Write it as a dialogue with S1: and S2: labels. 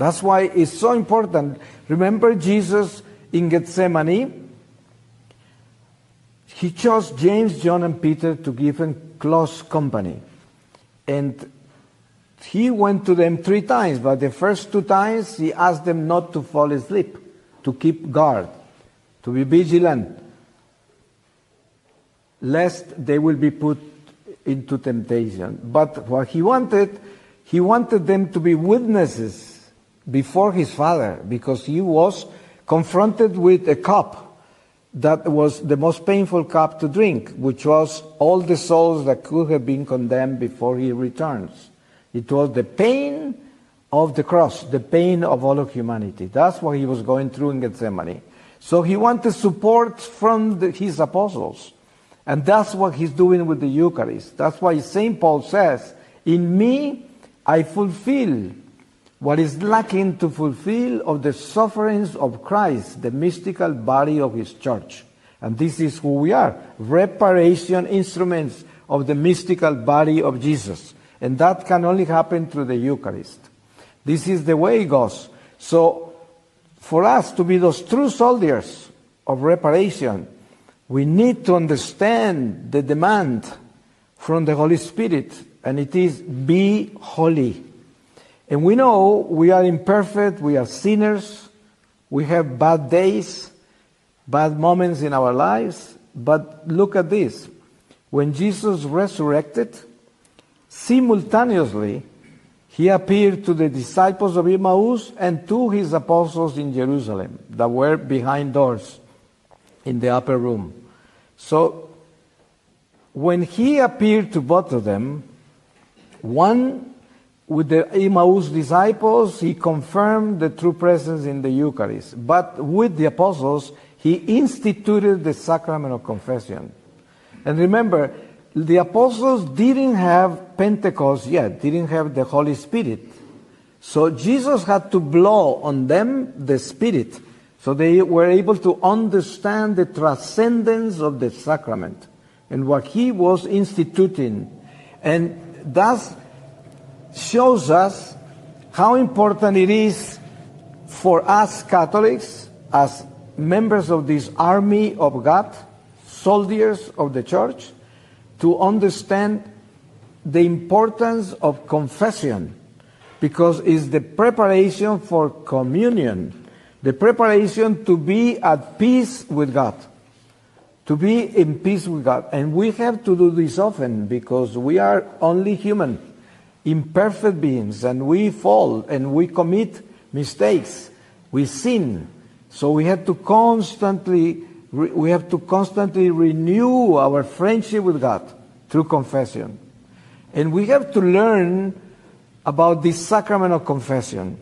S1: That's why it's so important. Remember Jesus in Gethsemane? He chose James, John, and Peter to give him close company. And he went to them 3 times, but the first 2 times he asked them not to fall asleep, to keep guard, to be vigilant, lest they will be put into temptation. But what he wanted them to be witnesses before his Father, because he was confronted with a cup that was the most painful cup to drink, which was all the souls that could have been condemned before he returns. It was the pain of the cross, the pain of all of humanity. That's what he was going through in Gethsemane. So he wanted support from his apostles. And that's what he's doing with the Eucharist. That's why St. Paul says, in me I fulfill what is lacking to fulfill of the sufferings of Christ, the mystical body of his church. And this is who we are, reparation instruments of the mystical body of Jesus. And that can only happen through the Eucharist. This is the way it goes. So, for us to be those true soldiers of reparation, we need to understand the demand from the Holy Spirit, and it is, be holy. And we know we are imperfect, we are sinners, we have bad days, bad moments in our lives, but look at this. When Jesus resurrected, simultaneously, he appeared to the disciples of Emmaus and to his apostles in Jerusalem that were behind doors in the upper room. So, when he appeared to both of them, one with the Emmaus disciples, he confirmed the true presence in the Eucharist. But with the apostles, he instituted the sacrament of confession. And remember, the apostles didn't have Pentecost yet, didn't have the Holy Spirit. So Jesus had to blow on them the Spirit, so they were able to understand the transcendence of the sacrament and what he was instituting. And that shows us how important it is for us Catholics, as members of this army of God, soldiers of the Church, to understand the importance of confession, because it's the preparation for communion, the preparation to be at peace with God, to be in peace with God. And we have to do this often, because we are only human, imperfect beings, and we fall and we commit mistakes, we sin. So we have to constantly renew our friendship with God through confession. And we have to learn about this sacrament of confession.